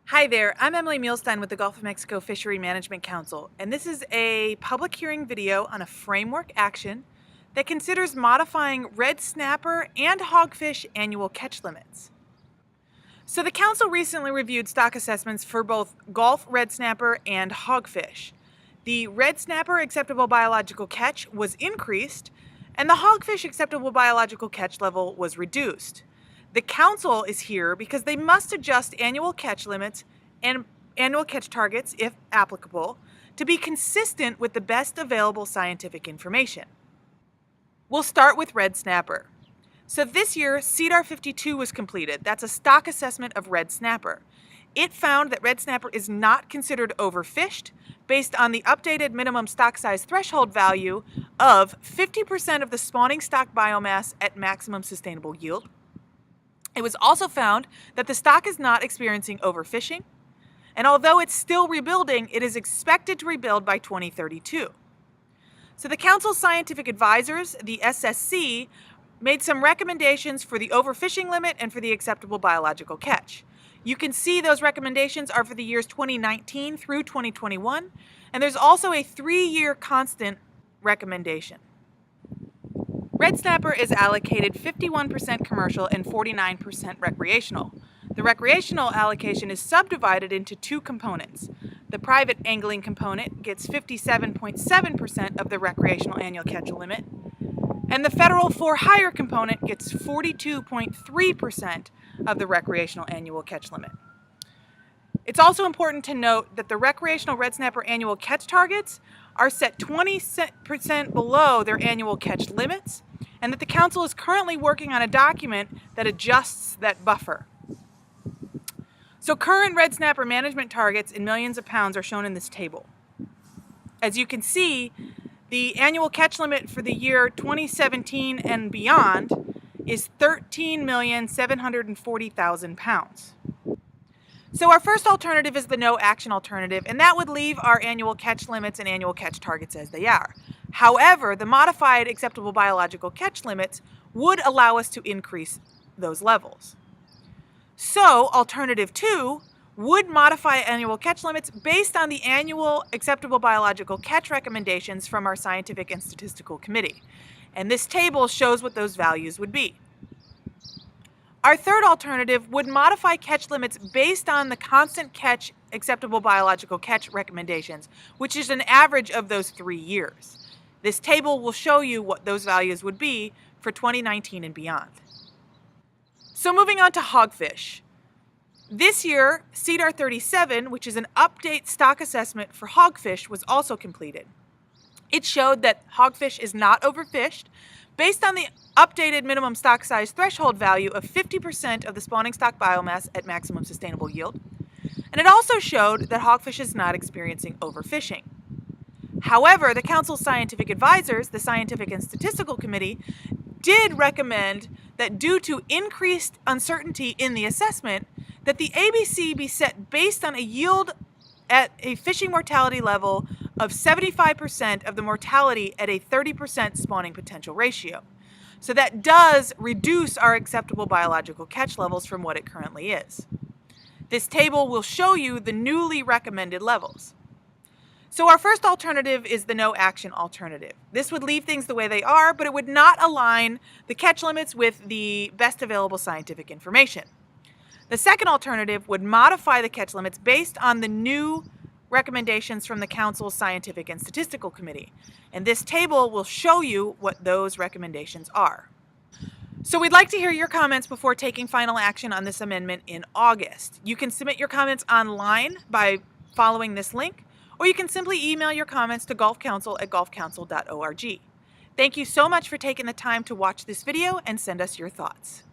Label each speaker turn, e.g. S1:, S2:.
S1: Hi there, I'm Emily Mielstein with the Gulf of Mexico Fishery Management Council, and this is a public hearing video on a framework action that considers modifying red snapper and hogfish annual catch limits. So the council recently reviewed stock assessments for both Gulf red snapper and hogfish. The red snapper acceptable biological catch was increased, and the hogfish acceptable biological catch level was reduced. The council is here because they must adjust annual catch limits and annual catch targets, if applicable, to be consistent with the best available scientific information. We'll start with red snapper. So this year, CDAR 52 was completed. That's a stock assessment of red snapper. It found that red snapper is not considered overfished based on the updated minimum stock size threshold value of 50% of the spawning stock biomass at maximum sustainable yield. It was also found that the stock is not experiencing overfishing, and although it's still rebuilding, it is expected to rebuild by 2032. So the Council's scientific advisors, the SSC, made some recommendations for the overfishing limit and for the acceptable biological catch. You can see those recommendations are for the years 2019 through 2021, and there's also a 3-year constant recommendation. Red snapper is allocated 51% commercial and 49% recreational. The recreational allocation is subdivided into 2 components. The private angling component gets 57.7% of the recreational annual catch limit, and the federal for-hire component gets 42.3% of the recreational annual catch limit. It's also important to note that the recreational red snapper annual catch targets are set 20% below their annual catch limits, and that the council is currently working on a document that adjusts that buffer. So current red snapper management targets in millions of pounds are shown in this table. As you can see, the annual catch limit for the year 2017 and beyond is 13,740,000 pounds. So our first alternative is the no action alternative, and that would leave our annual catch limits and annual catch targets as they are. However, the modified acceptable biological catch limits would allow us to increase those levels. So alternative 2 would modify annual catch limits based on the annual acceptable biological catch recommendations from our Scientific and Statistical Committee. And this table shows what those values would be. Our third alternative would modify catch limits based on the constant catch acceptable biological catch recommendations, which is an average of those 3 years. This table will show you what those values would be for 2019 and beyond. So moving on to hogfish. This year, CDAR 37, which is an update stock assessment for hogfish, was also completed. It showed that hogfish is not overfished based on the updated minimum stock size threshold value of 50% of the spawning stock biomass at maximum sustainable yield. And it also showed that hogfish is not experiencing overfishing. However, the Council's scientific advisors, the Scientific and Statistical Committee, did recommend that due to increased uncertainty in the assessment, that the ABC be set based on a yield at a fishing mortality level of 75% of the mortality at a 30% spawning potential ratio. So that does reduce our acceptable biological catch levels from what it currently is. This table will show you the newly recommended levels. So our first alternative is the no action alternative. This would leave things the way they are, but it would not align the catch limits with the best available scientific information. The second alternative would modify the catch limits based on the new recommendations from the Council's Scientific and Statistical Committee. And this table will show you what those recommendations are. So we'd like to hear your comments before taking final action on this amendment in August. You can submit your comments online by following this link, or you can simply email your comments to gulfcouncil@gulfcouncil.org. Thank you so much for taking the time to watch this video and send us your thoughts.